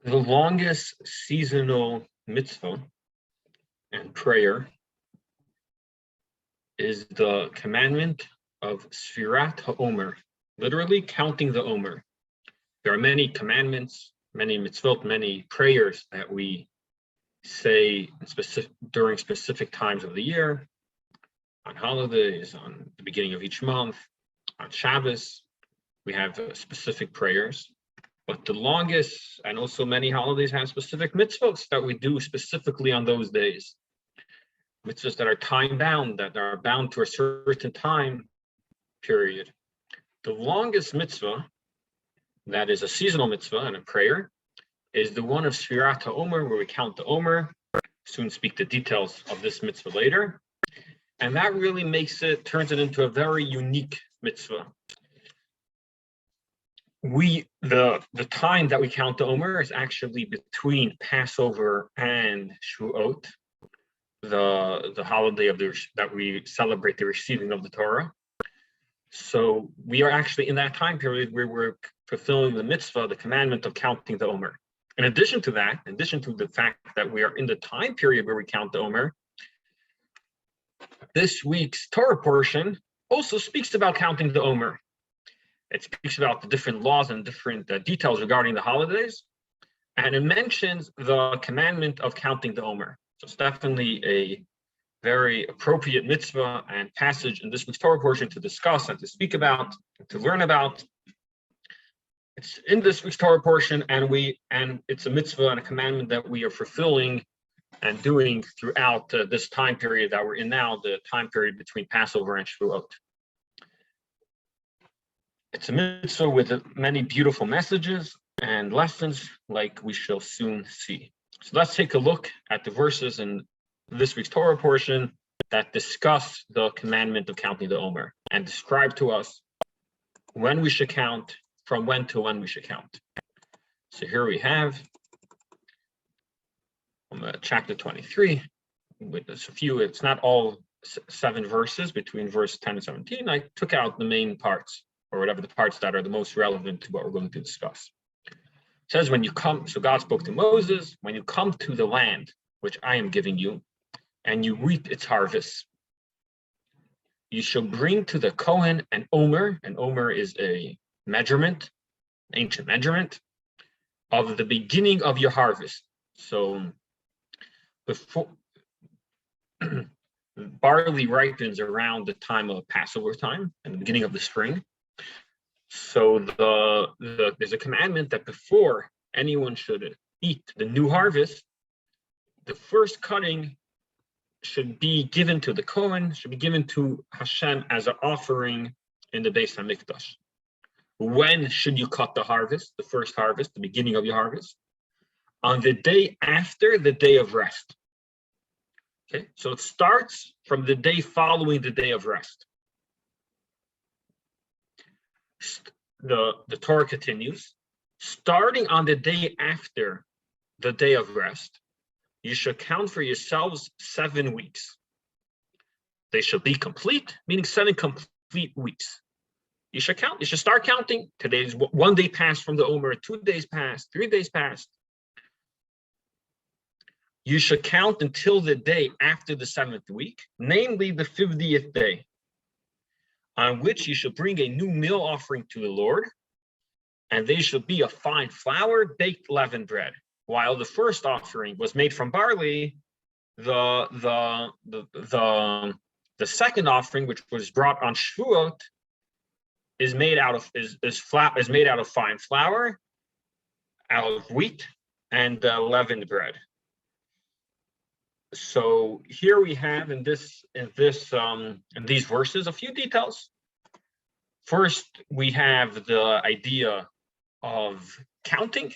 The longest seasonal mitzvah and prayer is the commandment of Sfirat HaOmer, literally counting the Omer. There are many commandments, many mitzvot, many prayers that we say during specific times of the year, on holidays, on the beginning of each month, on Shabbos. We have specific prayers. But the longest, and also many holidays have specific mitzvot that we do specifically on those days. Mitzvahs that are time bound, that are bound to a certain time period. The longest mitzvah, that is a seasonal mitzvah and a prayer, is the one of Sfirat HaOmer, where we count the Omer. Soon speak the details of this mitzvah later. And that really turns it into a very unique mitzvah. The time that we count the Omer is actually between Passover and Shavuot, the holiday that we celebrate the receiving of the Torah. So we are actually in that time period where we're fulfilling the mitzvah, the commandment of counting the Omer. In addition to that, in addition to the fact that we are in the time period where we count the Omer, this week's Torah portion also speaks about counting the Omer. It speaks about the different laws and different details regarding the holidays, and it mentions the commandment of counting the Omer. So it's definitely a very appropriate mitzvah and passage in this week's Torah portion to discuss and to speak about, to learn about. It's in this week's Torah portion, and it's a mitzvah and a commandment that we are fulfilling and doing throughout this time period that we're in now, the time period between Passover and Shavuot. It's a mitzvah with many beautiful messages and lessons, like we shall soon see. So let's take a look at the verses in this week's Torah portion that discuss the commandment of counting the Omer and describe to us when we should count, from when to when we should count. So here we have chapter 23. With a few, it's not all 7 verses between verse 10 and 17. I took out the main parts, or whatever the parts that are the most relevant to what we're going to discuss. It says, when you come, so God spoke to Moses, when you come to the land which I am giving you, and you reap its harvest, you shall bring to the Kohen an Omer. An Omer is a measurement, ancient measurement, of the beginning of your harvest. So before barley ripens around the time of Passover time and the beginning of the spring. So there's a commandment that before anyone should eat the new harvest, the first cutting should be given to the Kohen, should be given to Hashem as an offering in the Beis HaMikdash. When should you cut the harvest, the first harvest, the beginning of your harvest? On the day after the day of rest. Okay, so it starts from the day following the day of rest. The Torah continues, starting on the day after the day of rest, you shall count for yourselves 7 weeks. They shall be complete, meaning 7 complete weeks. You should count, you should start counting. Today's 1 day passed from the Omer, 2 days passed, 3 days passed. You should count until the day after the 7th week, namely the 50th day, on which you shall bring a new meal offering to the Lord, and they shall be of fine flour, baked leavened bread. While the first offering was made from barley, the second offering, which was brought on Shavuot, is made out of fine flour, out of wheat, and leavened bread. So here we have in these verses a few details. First, we have the idea of counting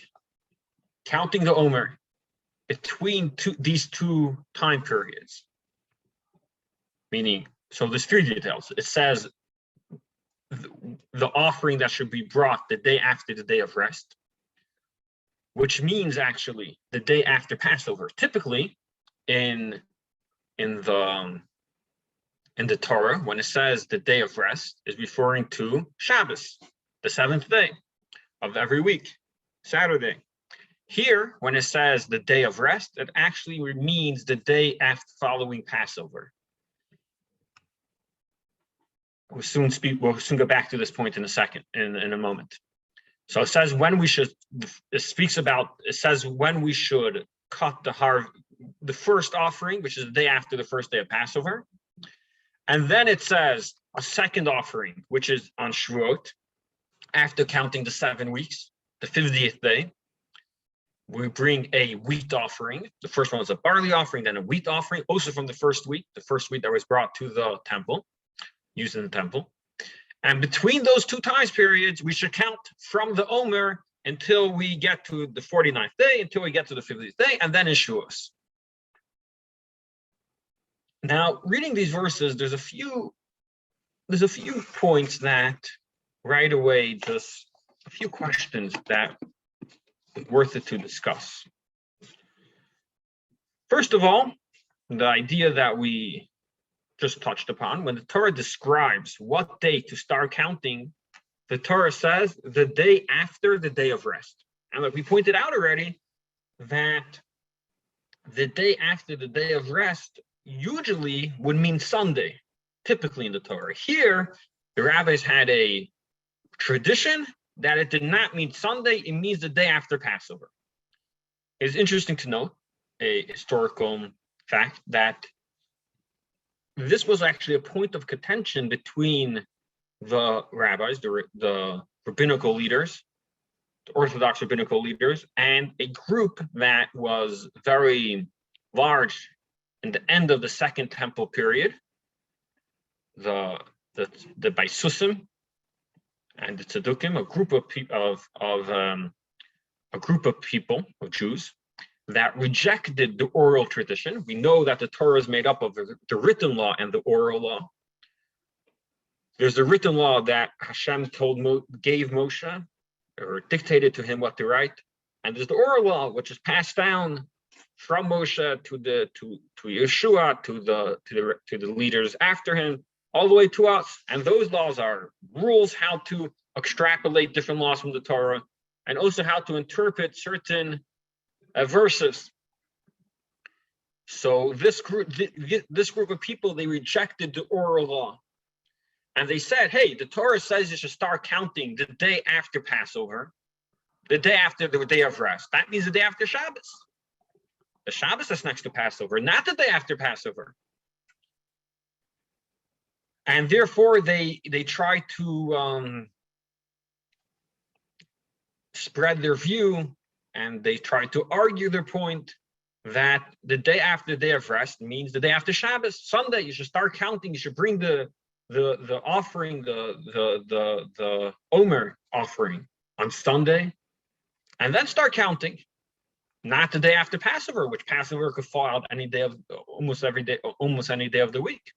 the Omer between these two time periods. Meaning, so there's 3 details. It says the offering that should be brought the day after the day of rest, which means actually the day after Passover. Typically, in the Torah, when it says the day of rest, is referring to Shabbos, the 7th day of every week, Saturday. Here, when it says the day of rest, it actually means the day after following Passover. We'll soon go back to this point in a second, in a moment. So it says when we should, it says when we should cut the first offering, which is the day after the first day of Passover. And then it says a second offering, which is on Shavuot, after counting the 7 weeks, the 50th day. We bring a wheat offering. The first one was a barley offering, then a wheat offering, also from the first wheat that was brought to the temple, used in the temple. And between those two time periods, we should count from the Omer until we get to the 49th day, until we get to the 50th day, and then in Shavuos. Now, reading these verses, there's a few points that right away, just a few questions that worth it to discuss. First of all, the idea that we just touched upon, when the Torah describes what day to start counting, the Torah says the day after the day of rest. And like we pointed out already, that the day after the day of rest usually would mean Sunday, typically in the Torah. Here, the rabbis had a tradition that it did not mean Sunday, it means the day after Passover. It's interesting to note, a historical fact, that this was actually a point of contention between the rabbis, the rabbinical leaders, the Orthodox rabbinical leaders, and a group that was very large in the end of the Second Temple period, the Baisusim, and the Tzaddukim, a group of people, of Jews, that rejected the oral tradition. We know that the Torah is made up of the written law and the oral law. There's the written law that Hashem gave Moshe, or dictated to him what to write, and there's the oral law, which is passed down from Moshe to Yeshua, to the leaders after him, all the way to us. And those laws are rules how to extrapolate different laws from the Torah, and also how to interpret certain verses. So this group of people, they rejected the oral law. And they said, hey, the Torah says you should start counting the day after Passover, the day after the day of rest. That means the day after Shabbos. The Shabbos that's next to Passover, not the day after Passover. And therefore, they try to spread their view, and they try to argue their point that the day after the day of rest means the day after Shabbos, Sunday. You should start counting. You should bring the offering, the Omer offering on Sunday, and then start counting. Not the day after Passover, which Passover could fall out any day of almost any day of the week.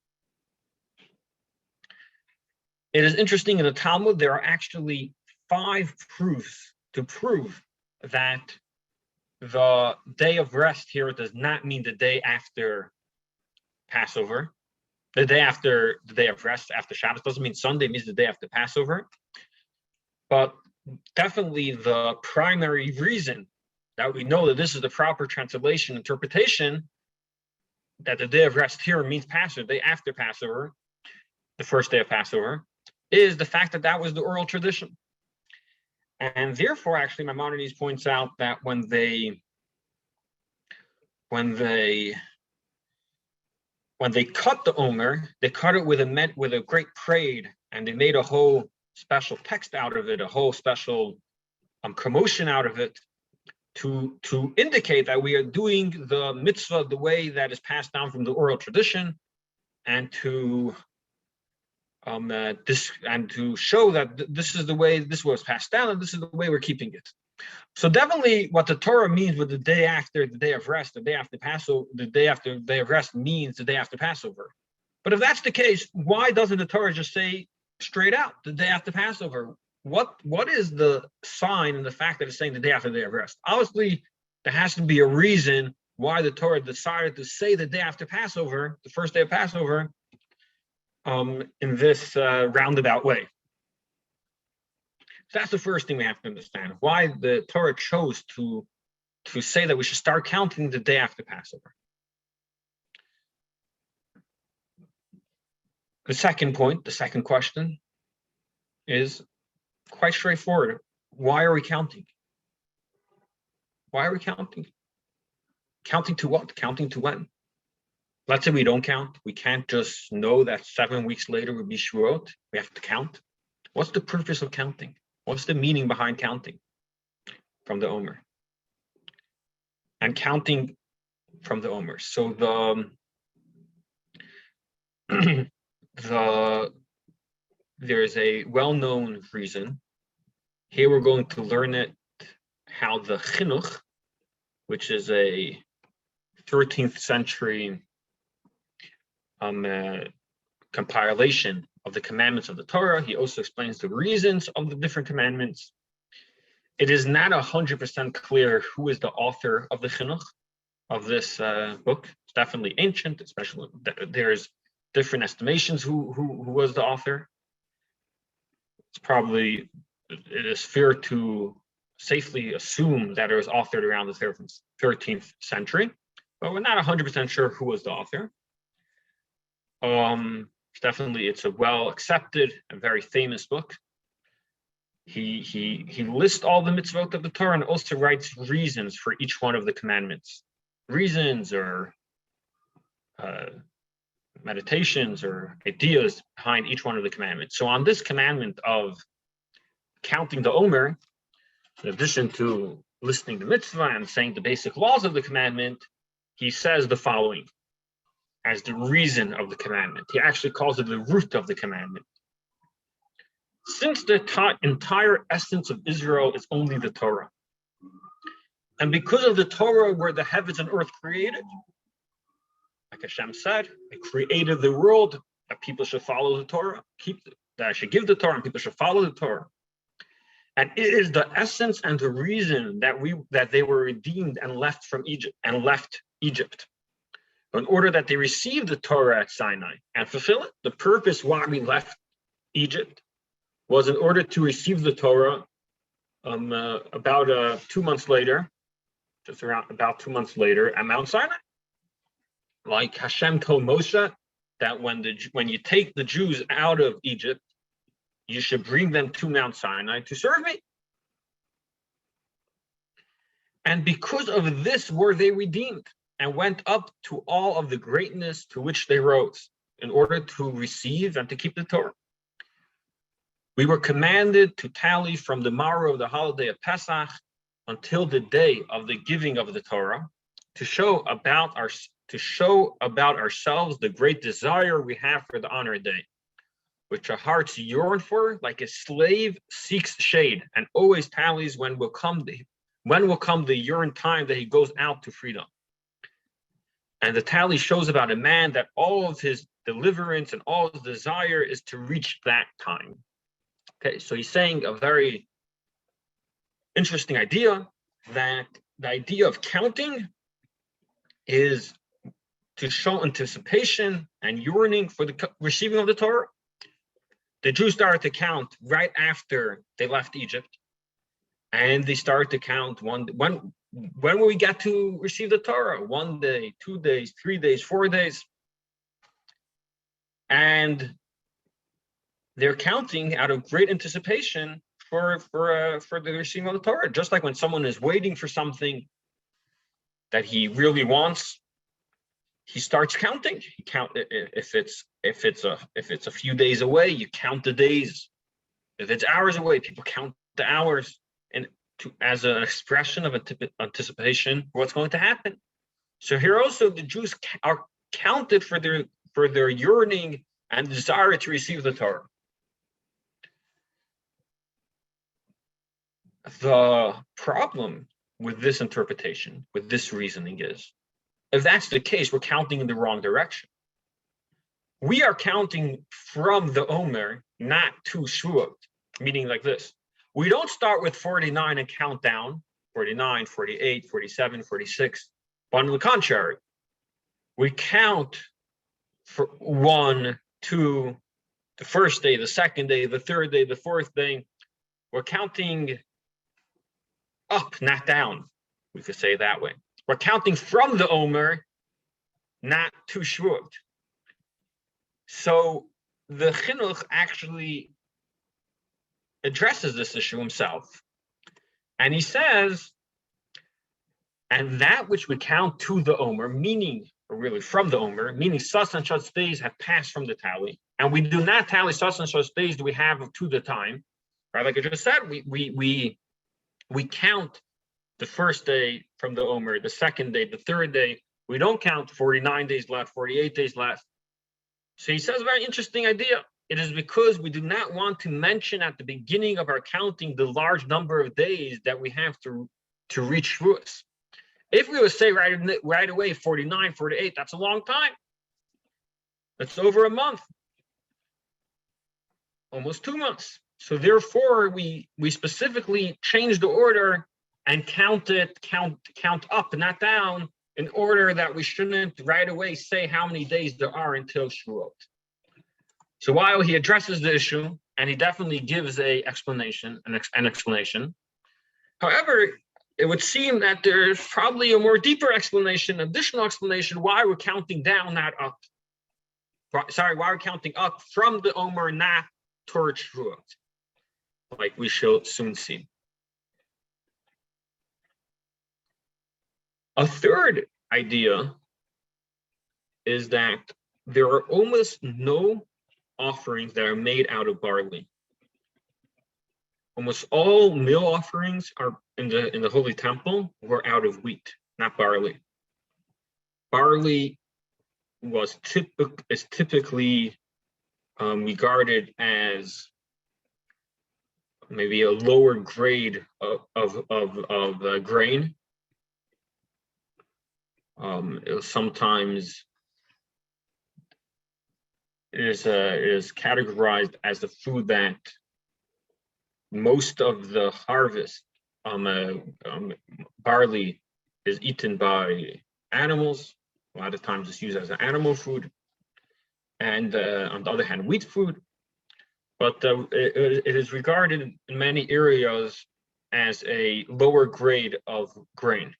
It is interesting, in the Talmud, there are actually 5 proofs to prove that the day of rest here does not mean the day after Passover. The day after the day of rest, after Shabbos, doesn't mean Sunday, it means the day after Passover. But definitely the primary reason that we know that this is the proper translation, interpretation, that the day of rest here means Passover, the day after Passover, the first day of Passover, is the fact that that was the oral tradition. And therefore, actually, Maimonides points out that when they cut the Omer, they cut it with a great parade, and they made a whole special text out of it, a whole special commotion out of it, to indicate that we are doing the mitzvah the way that is passed down from the oral tradition, and to show that this is the way this was passed down, and this is the way we're keeping it. So definitely, what the Torah means with the day after the day of rest, the day after Passover, the day after the day of rest means the day after Passover. But if that's the case, why doesn't the Torah just say straight out the day after Passover? What is the sign in the fact that it's saying the day after the day of rest? Obviously, there has to be a reason why the Torah decided to say the day after Passover, the first day of Passover, in this roundabout way. So that's the first thing we have to understand, why the Torah chose to to say that we should start counting the day after Passover. The second point, the second question, is quite straightforward. Why are we counting? Why are we counting? Counting to what? Counting to when? Let's say we don't count. We can't just know that 7 weeks later will be Shavuot. We have to count. What's the purpose of counting? What's the meaning behind counting from the Omer? And counting from the Omer. So there's a well-known reason. Here we're going to learn it, how the Chinuch, which is a 13th century compilation of the commandments of the Torah. He also explains the reasons of the different commandments. It is not 100% clear who is the author of the Chinuch of this book. It's definitely ancient, especially there's different estimations who was the author. It is fair to safely assume that it was authored around the 13th century, but we're not 100% sure who was the author. It's a well accepted and very famous book. He lists all the mitzvot of the Torah and also writes reasons for each one of the commandments. Reasons or meditations or ideas behind each one of the commandments. So on this commandment of counting the Omer, in addition to listing the mitzvah and saying the basic laws of the commandment, he says the following as the reason of the commandment. He actually calls it the root of the commandment. Since the entire essence of Israel is only the Torah, and because of the Torah were the heavens and earth created, like Hashem said, I created the world that people should follow the Torah, that I should give the Torah and people should follow the Torah. And it is the essence and the reason that they were redeemed and left Egypt. In order that they receive the Torah at Sinai and fulfill it. The purpose why we left Egypt was in order to receive the Torah about 2 months later, just around about 2 months later at Mount Sinai. Like Hashem told Moshe that when you take the Jews out of Egypt, you should bring them to Mount Sinai to serve me. And because of this were they redeemed and went up to all of the greatness to which they rose in order to receive and to keep the Torah. We were commanded to tally from the morrow of the holiday of Pesach until the day of the giving of the Torah to show about ourselves the great desire we have for the honored day, which our hearts yearn for, like a slave seeks shade and always tallies when will come the yearned time that he goes out to freedom. And the tally shows about a man that all of his deliverance and all his desire is to reach that time. Okay, so he's saying a very interesting idea, that the idea of counting is to show anticipation and yearning for the receiving of the Torah. The Jews started to count right after they left Egypt, and they started to count when will we get to receive the Torah? 1 day, 2 days, 3 days, 4 days, and they're counting out of great anticipation for the receiving of the Torah. Just like when someone is waiting for something that he really wants, he starts counting. He count if it's a few days away, you count the days. If it's hours away, people count the hours, and as an expression of anticipation for what's going to happen. So here also the Jews are counted for their yearning and desire to receive the Torah. The problem with this interpretation, with this reasoning is, if that's the case, we're counting in the wrong direction. We are counting from the Omer, not to Shavuot, meaning like this. We don't start with 49 and count down, 49, 48, 47, 46, but on the contrary, we count for 1, 2, the first day, the second day, the third day, the fourth day. We're counting up, not down. We could say it that way. We're counting from the Omer, not to Shavuot. So the Chinuch actually addresses this issue himself. And he says, and that which we count to the Omer, meaning, or really from the Omer, meaning Sas and Shas days have passed from the tally, and we do not tally Sas and Shas days do we have to the time, right? Like I just said, we count the first day from the Omer, the second day, the third day. We don't count 49 days left, 48 days left. So he says a very interesting idea. It is because we do not want to mention at the beginning of our counting the large number of days that we have to reach Shavuos. If we would say right away 49, 48, that's a long time. That's over a month, almost 2 months. So therefore, we specifically change the order and count up, not down, in order that we shouldn't right away say how many days there are until Shavuot. So while he addresses the issue, and he definitely gives an explanation, however, it would seem that there's probably a more deeper explanation, additional explanation, why we're counting down, not up. Sorry, why we're counting up from the Omer, not towards Shavuot, like we shall soon see. A third idea is that there are almost no offerings that are made out of barley. Almost all meal offerings are in the Holy Temple were out of wheat, not barley. Barley is typically regarded as maybe a lower grade of grain. Sometimes it is categorized as the food that most of the harvest, barley is eaten by animals. A lot of times it's used as an animal food, and on the other hand, wheat food. But it is regarded in many areas as a lower grade of grain.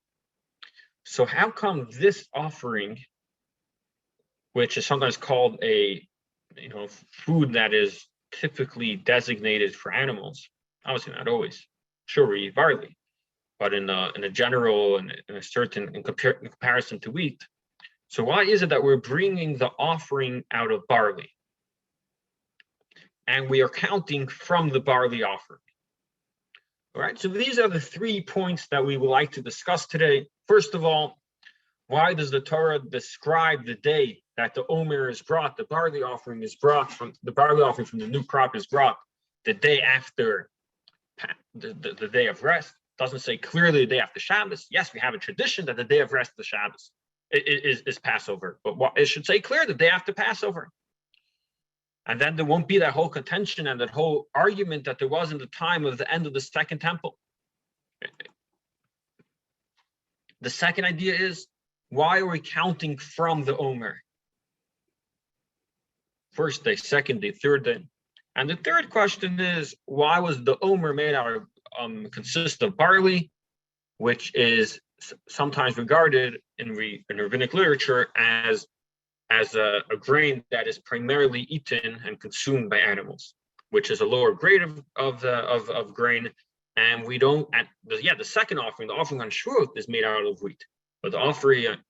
So how come this offering, which is sometimes called a food that is typically designated for animals, obviously not always, sure we eat barley, but in a general and in a certain in comparison to wheat. So why is it that we're bringing the offering out of barley, and we are counting from the barley offering? All right, so these are the 3 points that we would like to discuss today. First of all, why does the Torah describe the day that the Omer is brought, the barley offering is brought from the new crop is brought the day after the day of rest? It doesn't say clearly the day after Shabbos. Yes, we have a tradition that the day of rest, the Shabbos, is Passover, but it should say clear the day after Passover. And then there won't be that whole contention and that whole argument that there was in the time of the end of the Second Temple. The second idea is, why are we counting from the Omer? First day, second day, third day. And the third question is, why was the Omer made out of, consist of barley, which is sometimes regarded in rabbinic literature as a grain that is primarily eaten and consumed by animals, which is a lower grade of grain. And we don't, the second offering, the offering on Shavuot, is made out of wheat. But the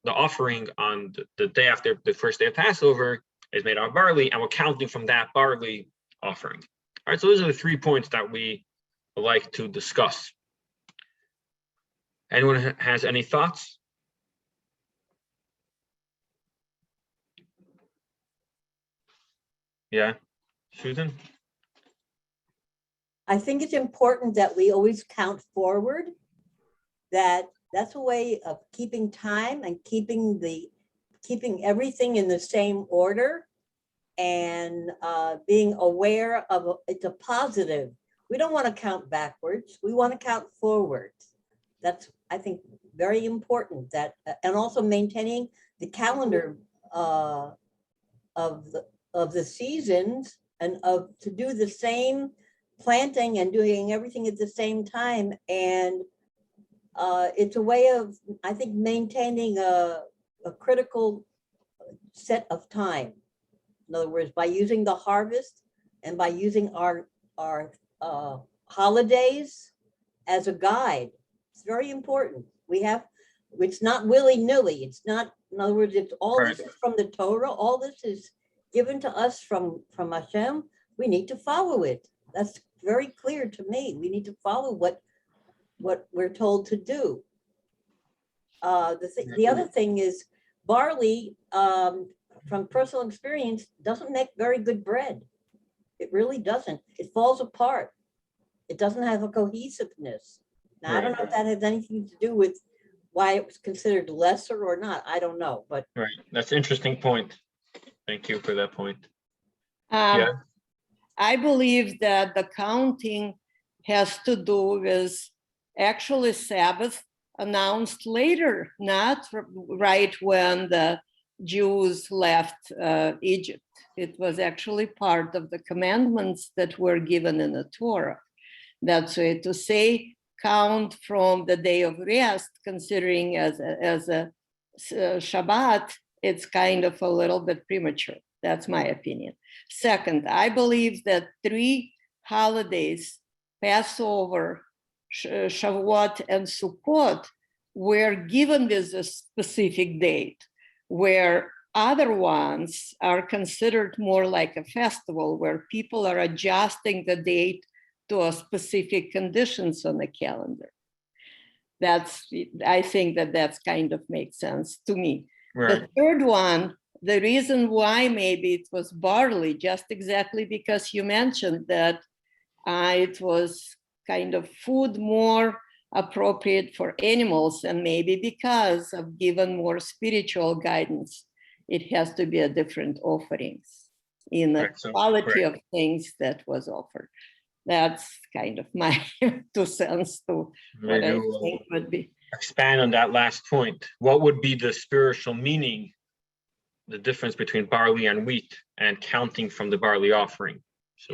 offering on the day after the first day of Passover is made out of barley, and we're counting from that barley offering. All right, so those are the 3 points that we would like to discuss. Anyone has any thoughts? Yeah, Susan? I think it's important that we always count forward. That's a way of keeping time and keeping everything in the same order, and being aware of it's a positive. We don't want to count backwards. We want to count forward. That's, I think, very important. That and also maintaining the calendar of the seasons, and to do the same planting and doing everything at the same time, and It's a way of, I think, maintaining a critical set of time. In other words, by using the harvest and by using our holidays as a guide, it's very important. It's not willy-nilly. It's not, in other words, it's all Right. this is from the Torah. All this is given to us from Hashem. We need to follow it. That's very clear to me. We need to follow what we're told to do. The other thing is barley, from personal experience, doesn't make very good bread. It really doesn't. It falls apart. It doesn't have a cohesiveness. Now, I don't know if that has anything to do with why it was considered lesser or not. I don't know, but Right. That's an interesting point. Thank you for that point. Um, Yeah. I believe that the counting has to do with actually Sabbath announced later, not right when the Jews left Egypt. It was actually part of the commandments that were given in the Torah. That's way to say, count from the day of rest, considering as a Shabbat, it's kind of a little bit premature. That's my opinion. Second, I believe that 3 holidays, Passover, Shavuot, and Sukkot, were given with a specific date, where other ones are considered more like a festival, where people are adjusting the date to a specific conditions on the calendar. I think that's kind of makes sense to me. Right. The third one, the reason why maybe it was barley, just exactly because you mentioned that it was kind of food more appropriate for animals, and maybe because of given more spiritual guidance, it has to be a different offerings in the Right, so- quality right. of things that was offered. That's kind of my 2 cents to what Maybe I we'll think would be. expand on that last point. What would be the spiritual meaning, the difference between barley and wheat, and counting from the barley offering? So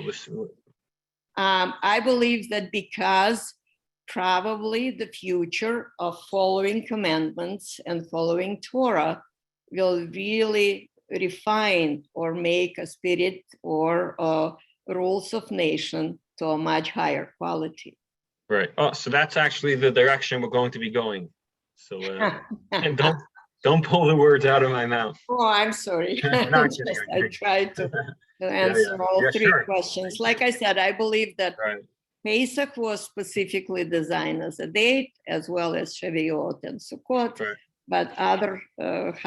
I believe that because probably the future of following commandments and following Torah will really refine or make a spirit or rules of nation to a much higher quality. right. Oh, so that's actually the direction we're going to be going. So and don't pull the words out of my mouth. Oh, I'm sorry. No, I'm kidding, I'm I kidding. tried to answer all Yeah, 3 sure. questions. Like I said, I believe that Right. Pesach was specifically designed as a date, as well as Shavuot and Sukkot, Right. but other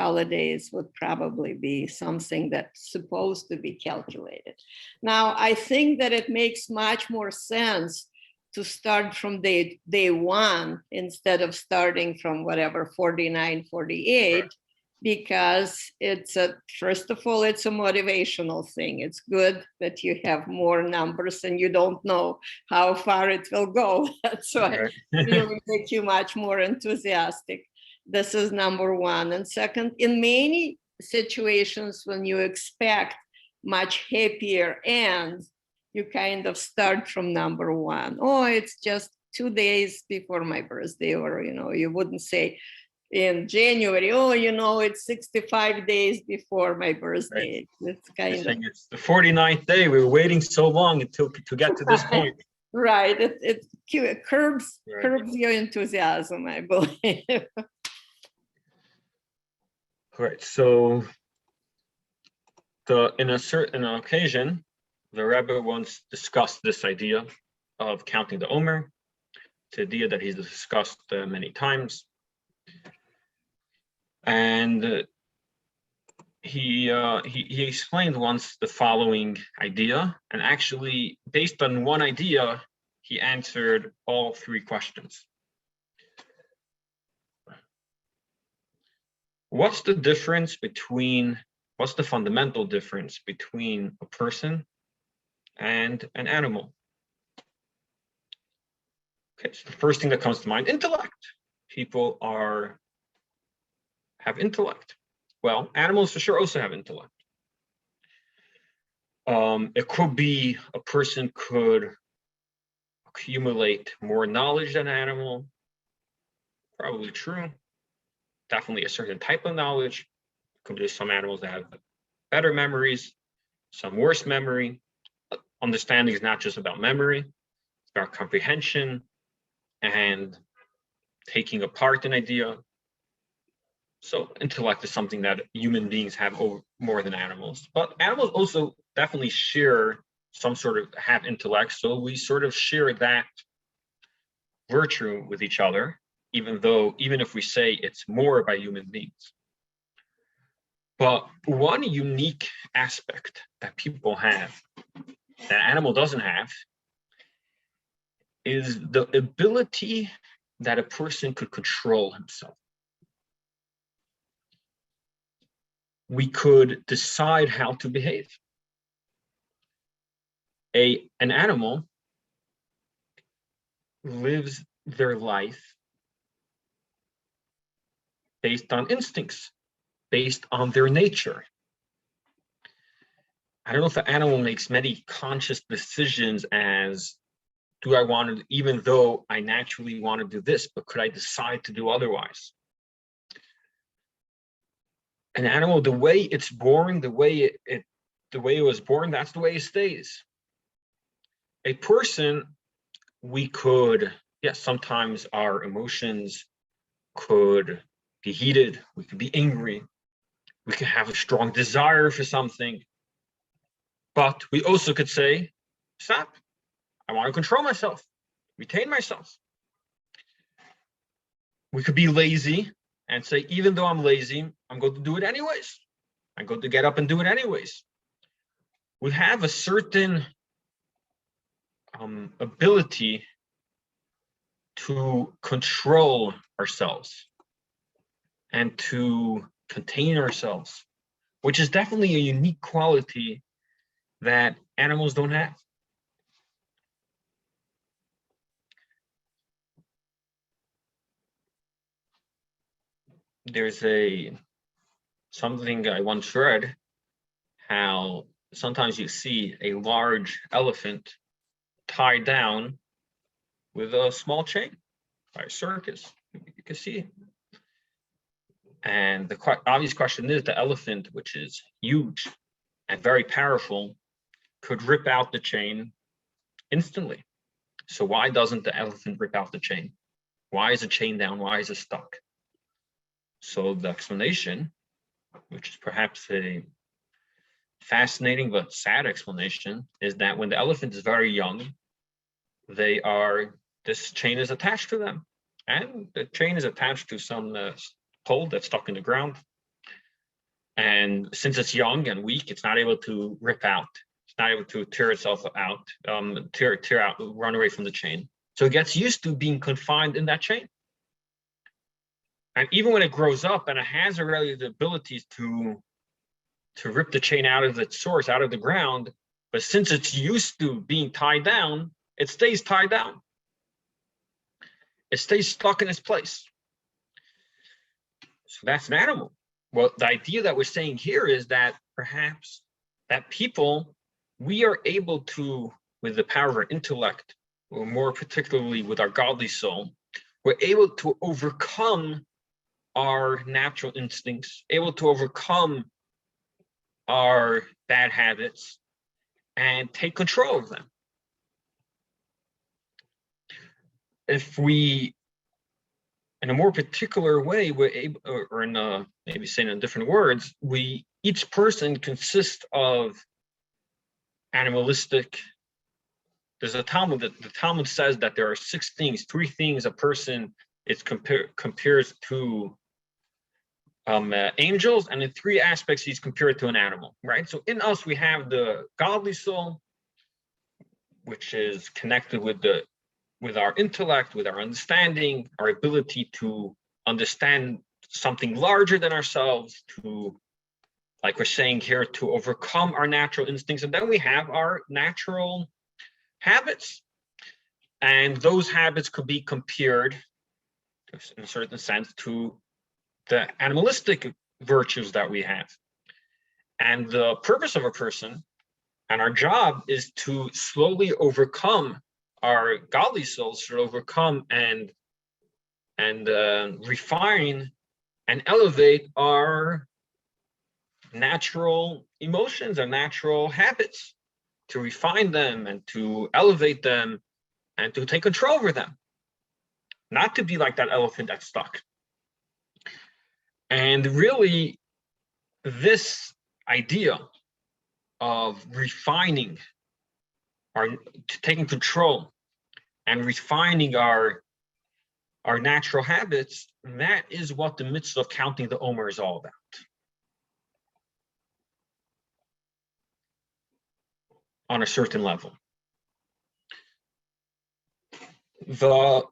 holidays would probably be something that's supposed to be calculated. Now, I think that it makes much more sense to start from day 1 instead of starting from whatever 49, 48, Right. because first of all, it's a motivational thing. It's good that you have more numbers and you don't know how far it will go. That's why Right. it really makes you much more enthusiastic. This is number 1. And second, in many situations when you expect much happier ends, you kind of start from number 1. Oh, it's just 2 days before my birthday, or you wouldn't say in January, oh, it's 65 days before my birthday. Right. It's kind of It's the 49th day. We were waiting so long to get to this point. right. It curbs Right. your enthusiasm, I believe. Right. So in a certain occasion, the Rebbe once discussed this idea of counting the Omer. It's an idea that he's discussed many times. And he explained once the following idea, and actually based on one idea, he answered all 3 questions. What's the fundamental difference between a person and an animal? Okay, so the first thing that comes to mind, intellect. People have intellect. Well, animals for sure also have intellect. It could be a person could accumulate more knowledge than an animal. probably true. Definitely a certain type of knowledge. Could be some animals that have better memories, some worse memory. Understanding is not just about memory, it's about comprehension and taking apart an idea. So intellect is something that human beings have more than animals. But animals also definitely share some sort of have intellect. So we sort of share that virtue with each other, even if we say it's more by human beings. But one unique aspect that people have that animal doesn't have is the ability that a person could control himself. We could decide how to behave. An animal lives their life based on instincts, based on their nature. I don't know if an animal makes many conscious decisions as, do I want to, even though I naturally want to do this, but could I decide to do otherwise? An animal, the way it's born, the way it was born, that's the way it stays. A person, we could, yes, sometimes our emotions could be heated, we could be angry, we could have a strong desire for something, but we also could say, stop, I want to control myself, retain myself. We could be lazy and say, even though I'm lazy, I'm going to do it anyways. I'm going to get up and do it anyways. We have a certain ability to control ourselves and to contain ourselves, which is definitely a unique quality that animals don't have. There's something I once read, how sometimes you see a large elephant tied down with a small chain by a circus. You can see it. And the obvious question is, the elephant, which is huge and very powerful, could rip out the chain instantly. So why doesn't the elephant rip out the chain? Why is the chain down? Why is it stuck? So the explanation, which is perhaps a fascinating but sad explanation, is that when the elephant is very young, this chain is attached to them, and the chain is attached to some pole that's stuck in the ground. And since it's young and weak, it's not able to rip out. It's not able to tear itself out, tear out, run away from the chain. So it gets used to being confined in that chain. And even when it grows up and it has already the abilities to rip the chain out of its source, out of the ground, but since it's used to being tied down, it stays tied down. It stays stuck in its place. So that's an animal. Well, the idea that we're saying here is that perhaps that people, we are able to, with the power of our intellect, or more particularly with our godly soul, we're able to overcome our natural instincts, able to overcome our bad habits and take control of them. If we, in a more particular way, we're able, or in maybe saying in different words, each person consists of animalistic. There's a Talmud that the Talmud says that there are 6 things, 3 things a person is compares to angels, and in 3 aspects he's compared to an animal, right? So in us we have the godly soul, which is connected with our intellect, with our understanding, our ability to understand something larger than ourselves, to, like we're saying here, to overcome our natural instincts. And then we have our natural habits. And those habits could be compared, in a certain sense, to the animalistic virtues that we have. And the purpose of a person and our job is to slowly overcome our godly souls, should overcome and refine and elevate our natural emotions, our natural habits, to refine them and to elevate them and to take control over them. Not to be like that elephant that's stuck. And really, this idea of refining taking control and refining our natural habits, that is what the mitzvah of counting the Omer is all about. On a certain level. The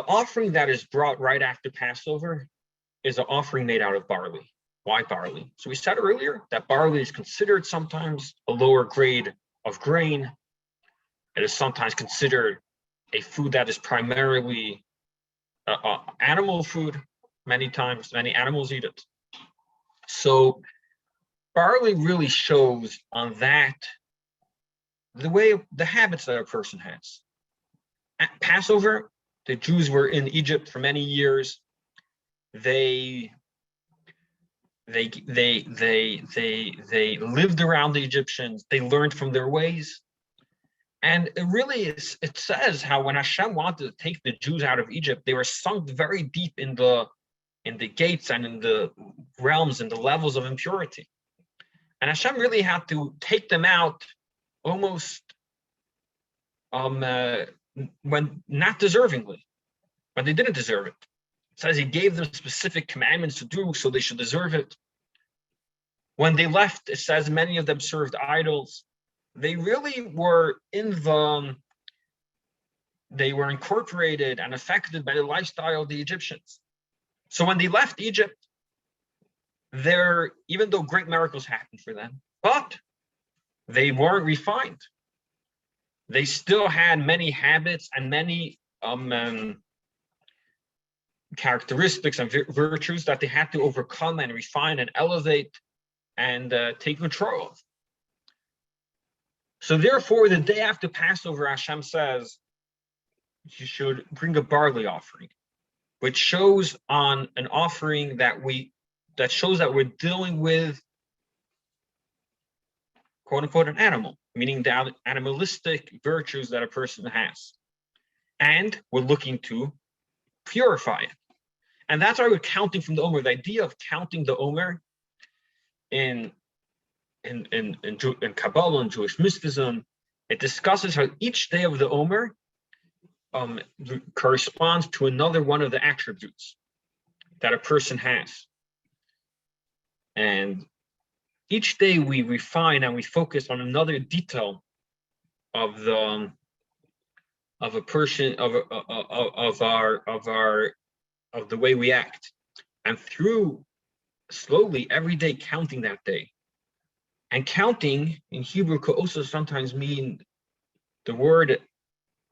offering that is brought right after Passover is an offering made out of barley. Why barley? So we said earlier that barley is considered sometimes a lower grade of grain. It is sometimes considered a food that is primarily animal food. Many times, many animals eat it. So barley really shows on that the habits that a person has. At Passover, the Jews were in Egypt for many years. They lived around the Egyptians. They learned from their ways. And it says how when Hashem wanted to take the Jews out of Egypt, they were sunk very deep in the gates and in the realms and the levels of impurity. And Hashem really had to take them out almost when not deservingly, when they didn't deserve it. It says he gave them specific commandments to do, so they should deserve it. When they left, it says many of them served idols. They really were they were incorporated and affected by the lifestyle of the Egyptians. So when they left Egypt, even though great miracles happened for them, but they weren't refined. They still had many habits and many characteristics and virtues that they had to overcome and refine and elevate and take control of. So therefore, the day after Passover, Hashem says, you should bring a barley offering, which shows on an offering that shows that we're dealing with, quote unquote, an animal, meaning the animalistic virtues that a person has. And we're looking to purify it. And that's why we're counting from the Omer. The idea of counting the Omer in Kabbalah and Jewish mysticism, it discusses how each day of the Omer corresponds to another one of the attributes that a person has. And each day we refine and we focus on another detail of the way we act, and through slowly every day counting that day. And counting in Hebrew could also sometimes mean the word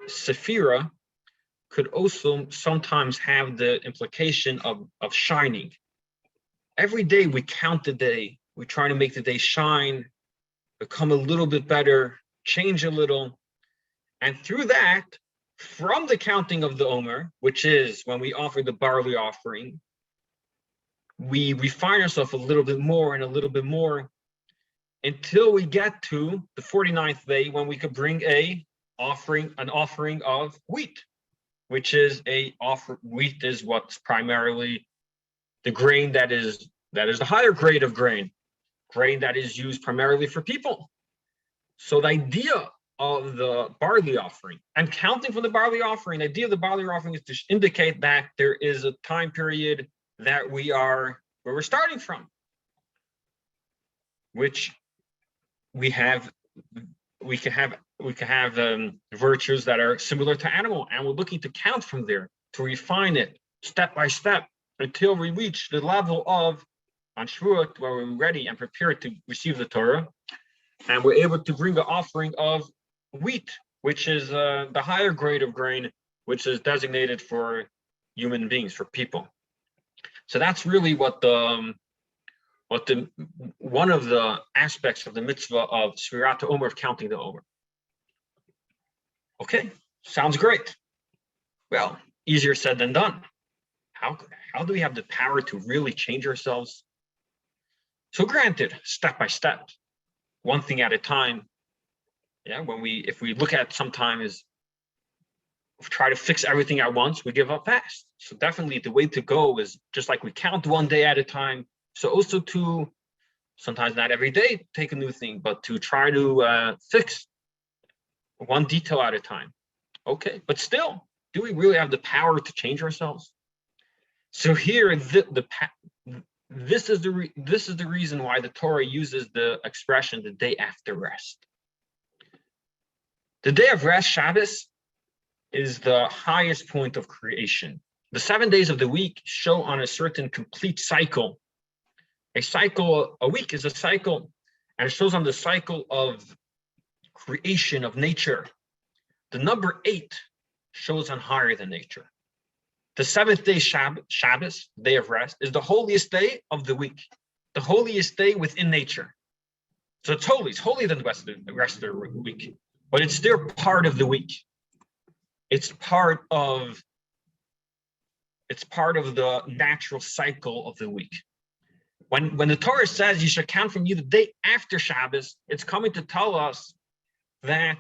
sephira could also sometimes have the implication of shining. Every day we count the day, we try to make the day shine, become a little bit better, change a little. And through that, from the counting of the Omer, which is when we offer the barley offering, we refine ourselves a little bit more and a little bit more until we get to the 49th day when we could bring an offering of wheat, which is wheat is what's primarily the grain that is the higher grade of grain that is used primarily for people. So the idea of the barley offering and counting for the barley offering, the idea of the barley offering is to indicate that there is a time period that where we're starting from, which we can have virtues that are similar to animal, and we're looking to count from there to refine it step by step until we reach the level of on Shavuot where we're ready and prepared to receive the Torah, and we're able to bring an offering of wheat, which is the higher grade of grain, which is designated for human beings, for people. So that's really what one of the aspects of the mitzvah of Sfirat Omer, of counting the Omer. Okay, sounds great. Well, easier said than done. How do we have the power to really change ourselves? So granted, step by step, one thing at a time. Yeah, if we look at sometimes try to fix everything at once, we give up fast. So definitely the way to go is just like we count one day at a time. So also to sometimes not every day take a new thing, but to try to fix one detail at a time. Okay, but still, do we really have the power to change ourselves? So here, this is the reason why the Torah uses the expression the day after rest. The day of rest, Shabbos, is the highest point of creation. The 7 days of the week show on a certain complete cycle. A week is a cycle, and it shows on the cycle of creation of nature. The number 8 shows on higher than nature. The 7th day, Shabbos, day of rest, is the holiest day of the week, the holiest day within nature. So it's holier than the rest of the week, but it's still part of the week. It's part of the natural cycle of the week. When the Torah says you should count from you the day after Shabbos, it's coming to tell us that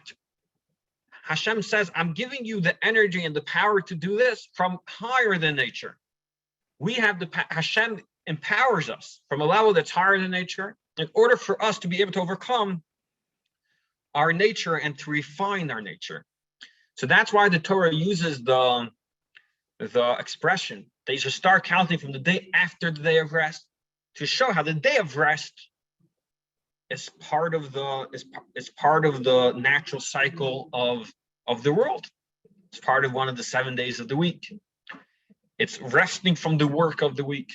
Hashem says, I'm giving you the energy and the power to do this from higher than nature. Hashem empowers us from a level that's higher than nature in order for us to be able to overcome our nature and to refine our nature. So that's why the Torah uses the expression that you should start counting from the day after the day of rest to show how the day of rest is part of the natural cycle of the world. It's part of one of the 7 days of the week. It's resting from the work of the week.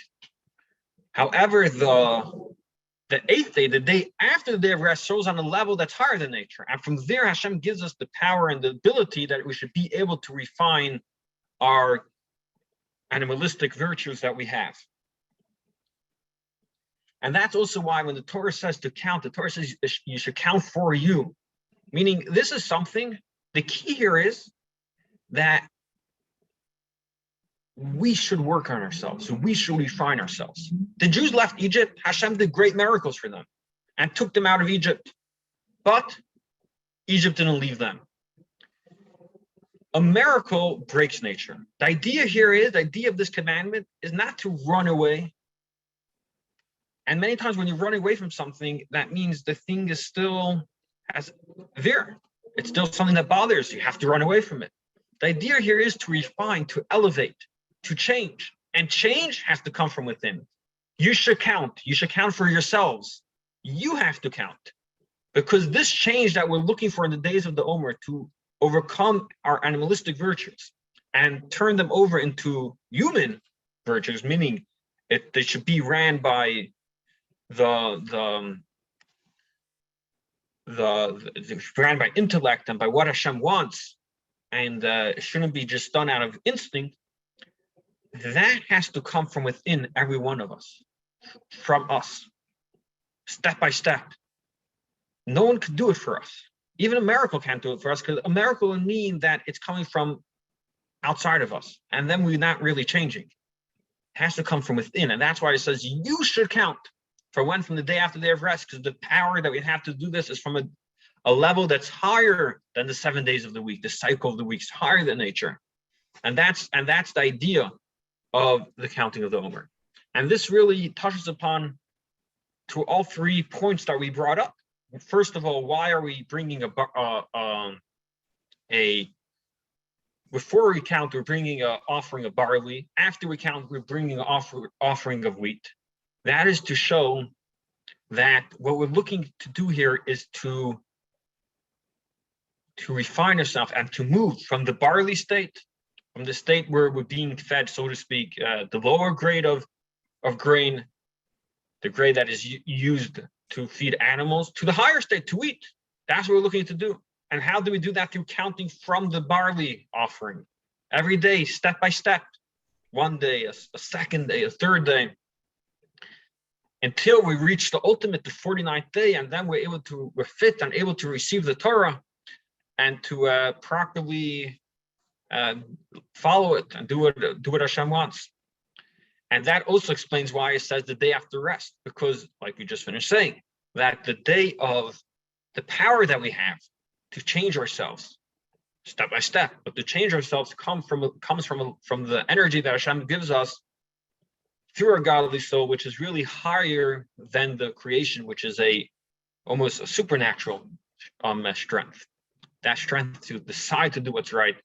However, the 8th day, the day after the day of rest, shows on a level that's higher than nature. And from there, Hashem gives us the power and the ability that we should be able to refine our animalistic virtues that we have. And that's also why when the Torah says to count, the Torah says you should count for you. Meaning this is something, the key here is that we should work on ourselves. So we should refine ourselves. The Jews left Egypt. Hashem did great miracles for them and took them out of Egypt. But Egypt didn't leave them. A miracle breaks nature. The idea of this commandment is not to run away. And many times when you run away from something, that means the thing is still there. It's still something that bothers you. You have to run away from it. The idea here is to refine, to elevate, to change. And change has to come from within. You should count. You should count for yourselves. You have to count. Because this change that we're looking for in the days of the Omer, to overcome our animalistic virtues and turn them over into human virtues, meaning they should be ran by ran by intellect and by what Hashem wants, and it shouldn't be just done out of instinct. That has to come from within every one of us, from us, step by step. No one could do it for us. Even a miracle can't do it for us, because a miracle would mean that it's coming from outside of us, and then we're not really changing. It has to come from within, and that's why it says you should count from the day after the day of rest, because the power that we have to do this is from a level that's higher than the 7 days of the week. The cycle of the week is higher than nature, and that's the idea of the counting of the Omer. And this really touches upon to all 3 points that we brought up. First of all, why are we bringing before we count, we're bringing an offering of barley. After we count, we're bringing an offering of wheat. That is to show that what we're looking to do here is to refine ourselves and to move from the barley state, from the state where we're being fed, so to speak, the lower grade of grain, the grade that is used to feed animals, to the higher state, to wheat. That's what we're looking to do. And how do we do that? Through counting from the barley offering. Every day, step by step. One day, a second day, a third day. Until we reach the ultimate, the 49th day, and then we're fit and able to receive the Torah and to properly follow it and do what Hashem wants. And that also explains why it says the day after rest, because like we just finished saying, that the day of the power that we have to change ourselves step by step, but to change ourselves comes from the energy that Hashem gives us through our godly soul, which is really higher than the creation, which is almost a supernatural strength. That strength to decide to do what's right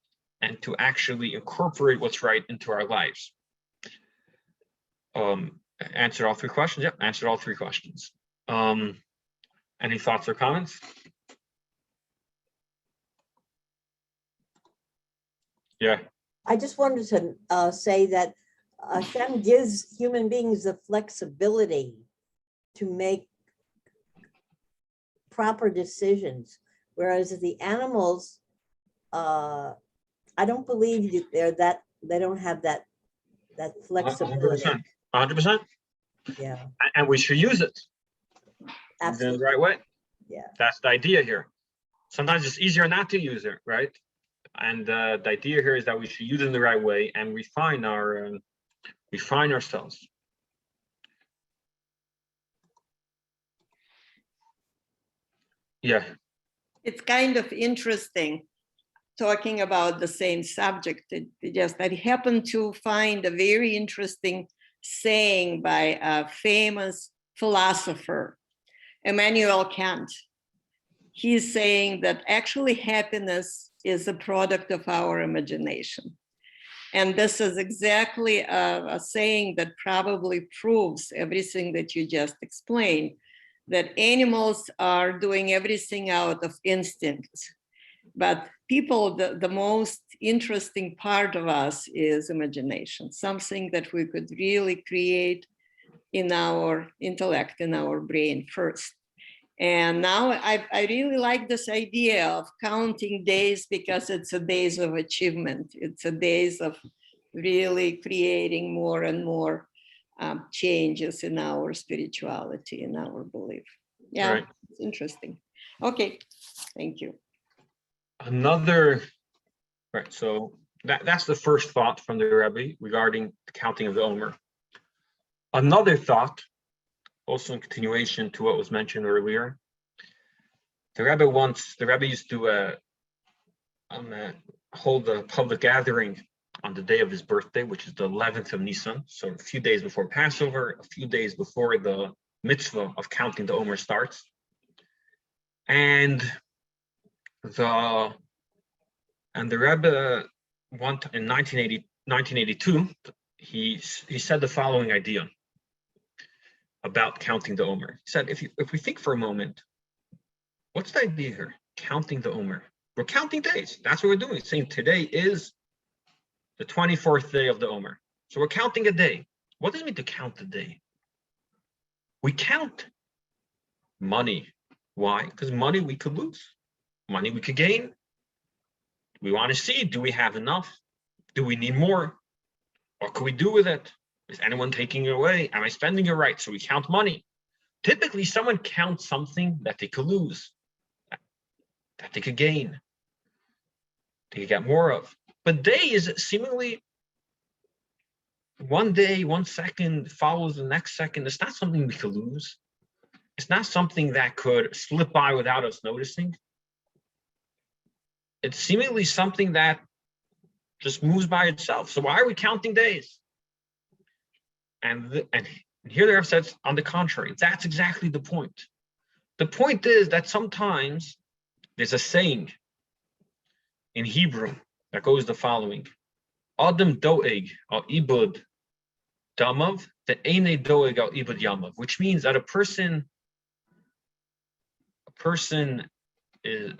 and to actually incorporate what's right into our lives. Answered all three questions? Yep, answered all three questions. Any thoughts or comments? Yeah. I just wanted to say that Hashem gives human beings the flexibility to make proper decisions, whereas the animals, I don't believe they don't have that flexibility. 100%. Yeah, And we should use it in absolutely. the right way. Yeah. That's the idea here. Sometimes it's easier not to use it, right? And the idea here is that we should use it in the right way and refine ourselves. Yeah. It's kind of interesting talking about the same subject. I happened to find a very interesting saying by a famous philosopher, Immanuel Kant. He's saying that actually happiness is a product of our imagination. And this is exactly a saying that probably proves everything that you just explained, that animals are doing everything out of instinct. But people, the most interesting part of us is imagination, something that we could really create in our intellect, in our brain first. And now I really like this idea of counting days, because it's a days of achievement. It's a days of really creating more and more changes in our spirituality, in our belief. Yeah, right. It's interesting. Okay, thank you. Right, so that's the first thought from the Rebbe regarding the counting of the Omer. Another thought, also in continuation to what was mentioned earlier, the Rebbe used to hold a public gathering on the day of his birthday, which is the 11th of Nisan, so a few days before Passover, a few days before the mitzvah of counting the Omer starts. And the Rebbe in 1982, he said the following idea about counting the Omer. He said, if we think for a moment, what's the idea here? Counting the Omer. We're counting days. That's what we're doing. It's saying today is the 24th day of the Omer. So we're counting a day. What does it mean to count the day? We count money. Why? Because money we could lose. Money we could gain. We want to see, do we have enough? Do we need more? What can we do with it? Is anyone taking it away? Am I spending it right? So we count money. Typically, someone counts something that they could lose, that they could gain, they could get more of. But day is seemingly one day, 1 second follows the next second. It's not something we could lose. It's not something that could slip by without us noticing. It's seemingly something that just moves by itself. So why are we counting days? And here the Rebbe says, on the contrary, that's exactly the point. The point is that sometimes there's a saying in Hebrew that goes the following: Adam doeg al ibud damav, the eine doeg al ibud yamav, which means that a person is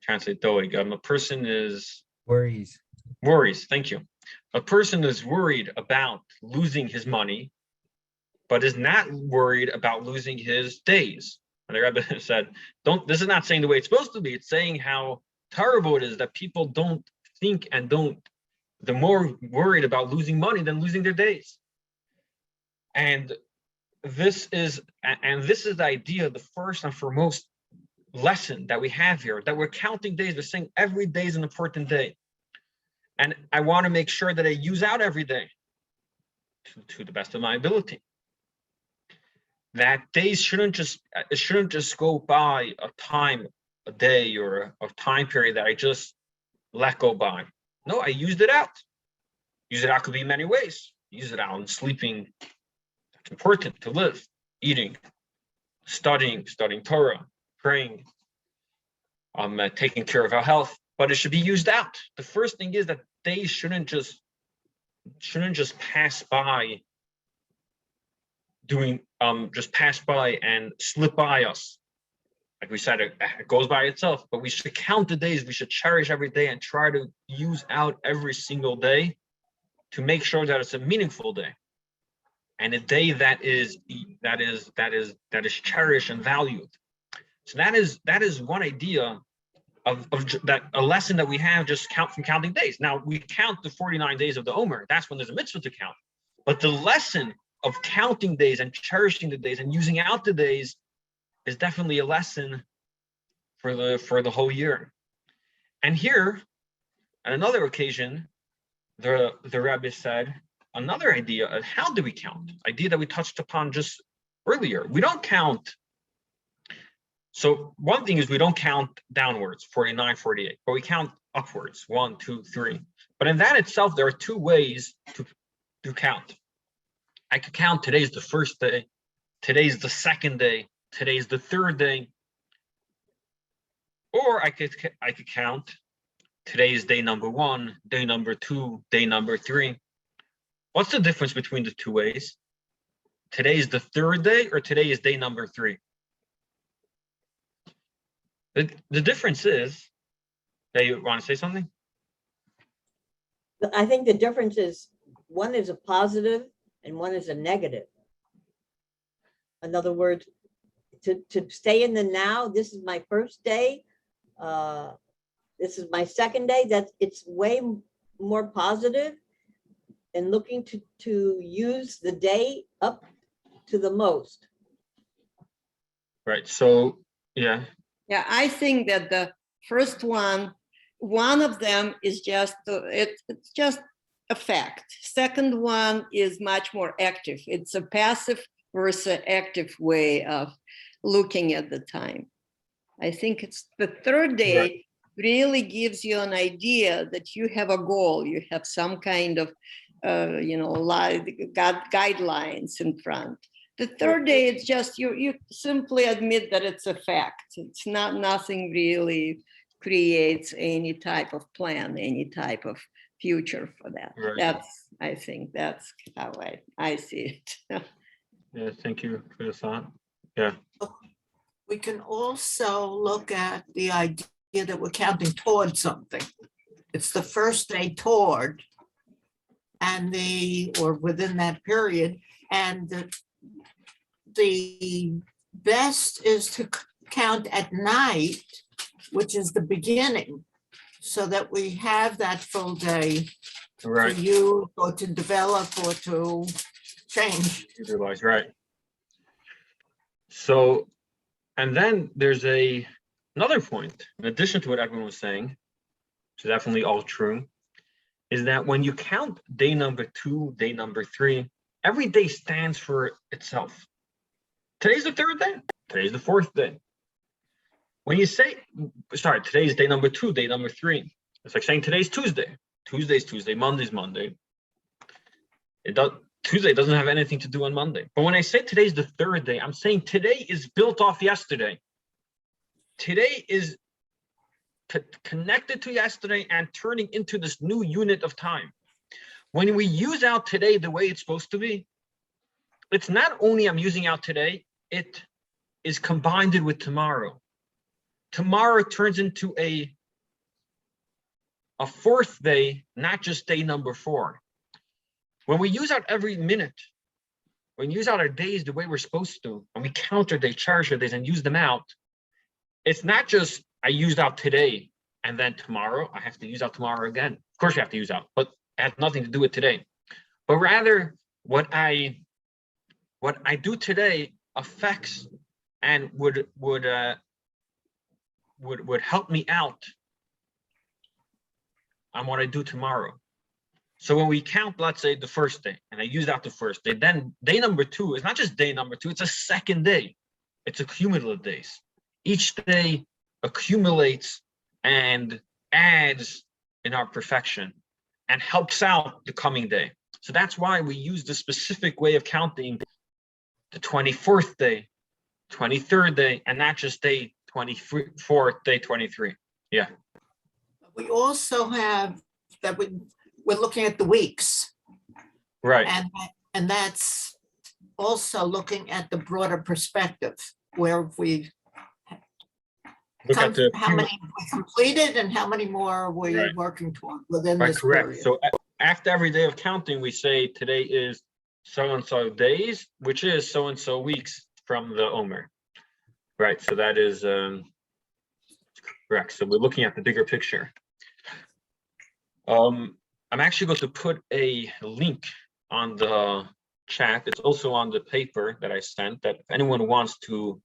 translate doeg. A person is worries. Thank you. A person is worried about losing his money, but is not worried about losing his days. And the Rebbe said, this is not saying the way it's supposed to be. It's saying how terrible it is that people don't think they're more worried about losing money than losing their days. And this is the idea, the first and foremost lesson that we have here, that we're counting days. We're saying every day is an important day. And I want to make sure that I use out every day to the best of my ability. That days shouldn't just go by a day or a time period that I just let go by. No, I used it out. Use it out could be many ways. Use it out in sleeping. That's important to live, eating, studying Torah, praying, taking care of our health, but it should be used out. The first thing is that days shouldn't just pass by and slip by us. Like we said, it goes by itself, but we should count the days. We should cherish every day and try to use out every single day to make sure that it's a meaningful day and a day that is cherished and valued. So that is one idea of that, a lesson that we have, just counting days. Now we count the 49 days of the Omer. That's when there's a mitzvah to count. But the lesson of counting days and cherishing the days and using out the days is definitely a lesson for the whole year. And here, on another occasion, the Rebbe said another idea of how do we count? Idea that we touched upon just earlier. We don't count. So one thing is we don't count downwards, 49, 48, but we count upwards, 1, 2, 3. But in that itself, there are two ways to count. I could count today's the first day, today's the second day, today's the third day. Or I could count today's day number 1, day number 2, day number 3. What's the difference between the two ways? Today's the third day or today is day number 3? The difference is, you want to say something? I think the difference is one is a positive and one is a negative. In other words, to stay in the now, this is my first day, this is my second day, it's way more positive and looking to use the day up to the most. Right, so, yeah. Yeah, I think that the first one of them is just, it's just a fact. Second one is much more active. It's a passive versus active way of looking at the time. I think it's the third day really gives you an idea that you have a goal. You have some kind of, guidelines in front. The third day, it's just you simply admit that it's a fact. It's nothing really creates any type of plan, any type of future for that. Right. I think that's how I see it. Yeah, thank you for the thought. Yeah. We can also look at the idea that we're counting towards something. It's the first day toward, or within that period, and the best is to count at night, which is the beginning, so that we have that full day to use or to develop or to change. Utilize, right. So, and then there's another point, in addition to what everyone was saying, which is definitely all true, is that when you count day number 2, day number 3, every day stands for itself. Today's the third day, today's the fourth day. When you say, today's day number 2, day number 3, it's like saying today's Tuesday. Tuesday's Tuesday, Monday's Monday. Tuesday doesn't have anything to do on Monday. But when I say today's the third day, I'm saying today is built off yesterday. Today is connected to yesterday and turning into this new unit of time. When we use out today the way it's supposed to be, it's not only I'm using out today, it is combined with tomorrow. Tomorrow turns into a fourth day, not just day number 4. When we use out every minute, when we use out our days the way we're supposed to, and we count our days, cherish our days, and use them out, it's not just I used out today and then tomorrow I have to use out tomorrow again. Of course you have to use out, but it has nothing to do with today. But rather, what I do today affects and would would help me out on what I do tomorrow. So when we count, let's say the first day, and I use out the first day, then day number 2 is not just day number 2, it's a second day. It's a cumulative days. Each day accumulates and adds in our perfection and helps out the coming day. So that's why we use the specific way of counting the 24th day, 23rd day, and not just day 24th, day 23. Yeah. We also have that we're looking at the weeks. Right. And that's also looking at the broader perspective where we Look at the how many we completed and how many more we're working toward within this correct. period. So after every day of counting, we say today is so-and-so days, which is so-and-so weeks from the Omer. Right, so that is correct. So we're looking at the bigger picture. I'm actually going to put a link on the chat. It's also on the paper that I sent, that if anyone wants to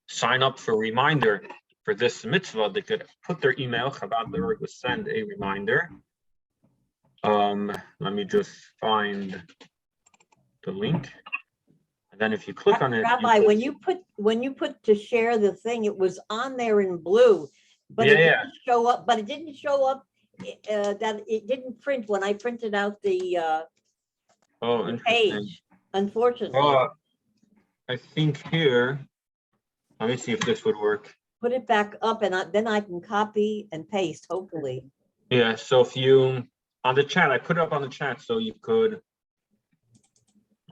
sign up for a reminder for this mitzvah, they could put their email. Chabad.org will send a reminder. Let me just find the link. And then if you click on it, Rabbi, when you put to share the thing, it was on there in blue, but it didn't show up. But it didn't show up that it didn't print when I printed out the page. Unfortunately, I think here. Let me see if this would work. put it back up, and then I can copy and paste. Hopefully. Yeah. So if you on the chat, I put it up on the chat, so you could.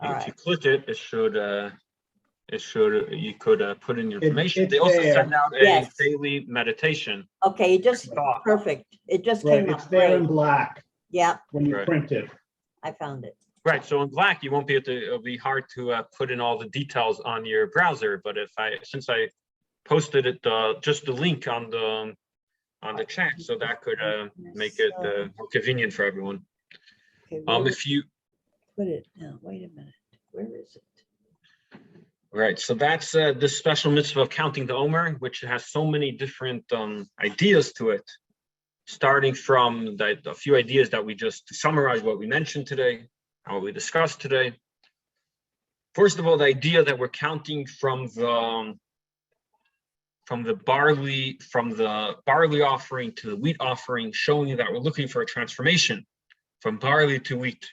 If you click it, you could put in your information. They also send out a daily meditation. Okay, it just perfect. It just came up. It's there in black. Yeah. When you print it. I found it. Right. So in black, you won't be able to. It'll be hard to put in all the details on your browser. But since I posted it, just the link on the chat, so that could make it more convenient for everyone. Okay, If you put it now, wait a minute. Where is it? Right, so that's this special mitzvah of counting the Omer, which has so many different ideas to it, starting from a few ideas that we just summarized what we mentioned today, and what we discussed today. First of all, the idea that we're counting from the barley offering to the wheat offering, showing that we're looking for a transformation from barley to wheat,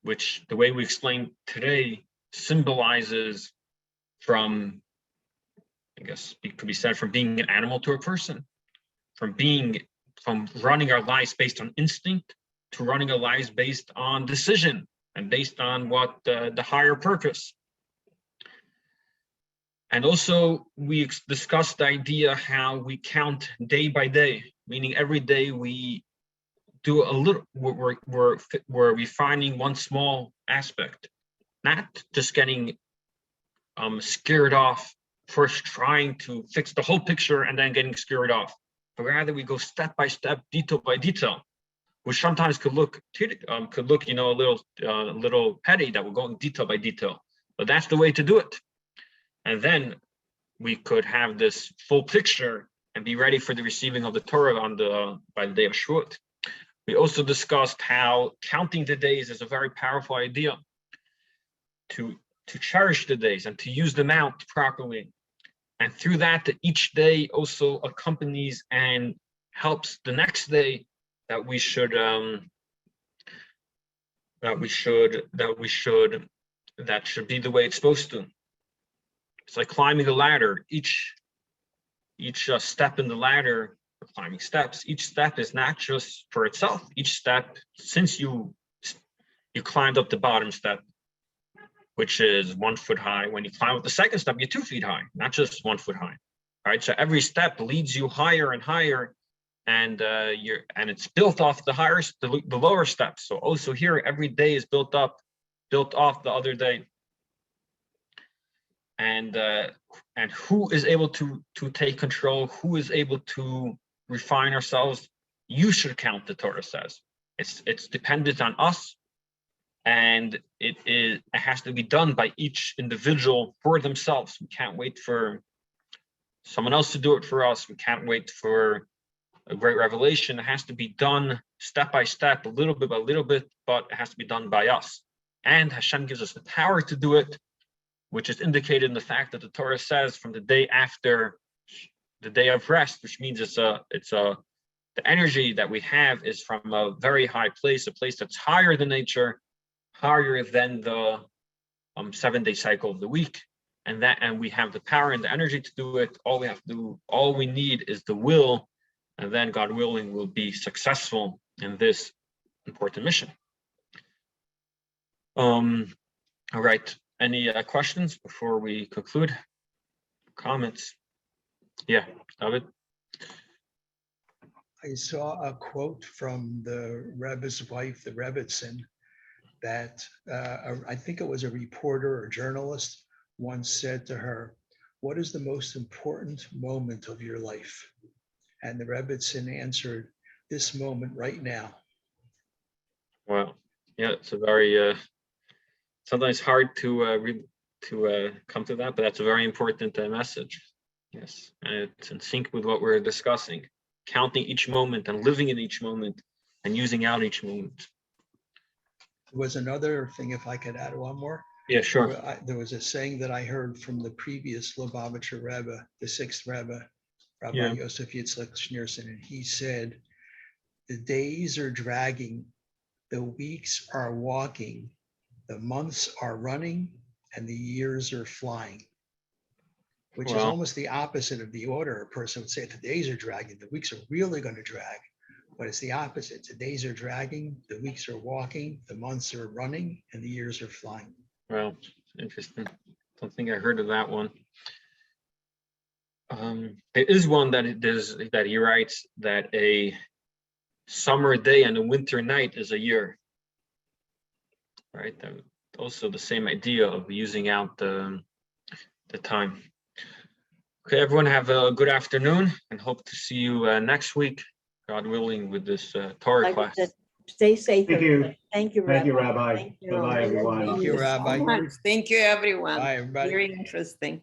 which the way we explained today symbolizes from, I guess it could be said, from being an animal to a person, from running our lives based on instinct to running our lives based on decision and based on what the higher purpose. And also we discussed the idea how we count day by day, meaning every day we do a little, we're refining one small aspect, not just getting scared off, first trying to fix the whole picture and then getting scared off, but rather we go step by step, detail by detail, which sometimes could look a little petty, that we're going detail by detail, but that's the way to do it. And then we could have this full picture and be ready for the receiving of the Torah by the day of Shavuot. We also discussed how counting the days is a very powerful idea to cherish the days and to use them out properly. And through that each day also accompanies and helps the next day that should be the way it's supposed to. It's like climbing a ladder. Each step in the ladder, climbing steps, each step is not just for itself. Each step, since you climbed up the bottom step, which is 1 foot high, when you climb up the second step, you're 2 feet high, not just 1 foot high. All right, so every step leads you higher and higher, and it's built off the lower steps. So also here, every day is built off the other day. And who is able to take control? Who is able to refine ourselves? You should count, the Torah says. It's dependent on us, and it has to be done by each individual for themselves. We can't wait for someone else to do it for us. We can't wait for a great revelation. It has to be done step by step, a little bit by little bit, but it has to be done by us. And Hashem gives us the power to do it, which is indicated in the fact that the Torah says from the day after the day of rest, which means the energy that we have is from a very high place, a place that's higher than nature, higher than the 7-day cycle of the week. And we have the power and the energy to do it. All we need is the will, and then God willing, we'll be successful in this important mission. All right. Any questions before we conclude? Comments? Yeah, David. I saw a quote from the Rebbe's wife, the Rebbitzin, that I think it was a reporter or journalist once said to her, "What is the most important moment of your life?" And the Rebbitzin answered, "This moment right now." Well, yeah, it's a very sometimes hard to come to that, but that's a very important message. Yes, and it's in sync with what we're discussing, counting each moment and living in each moment and using out each moment. There was another thing, if I could add one more. Yeah, sure. There was a saying that I heard from the previous Lubavitcher Rebbe, the 6th Rebbe, Rabbi Yosef Yitzchok Schneerson, and he said, "The days are dragging, the weeks are walking, the months are running, and the years are flying," which is almost the opposite of the order. A person would say, the days are dragging, the weeks are really going to drag, but it's the opposite. The days are dragging, the weeks are walking, the months are running, and the years are flying. Well, interesting. Don't think I heard of that one. There is one that he writes that a summer day and a winter night is a year. Right? Also the same idea of using out the time. Okay, everyone have a good afternoon and hope to see you next week, God willing, with this Torah class. Stay safe. Thank you. Thank you, Thank you, Rabbi. Rabbi. Thank you. Bye-bye, everyone. Thank you, Rabbi. Thank you, everyone. Bye, everybody. Very interesting.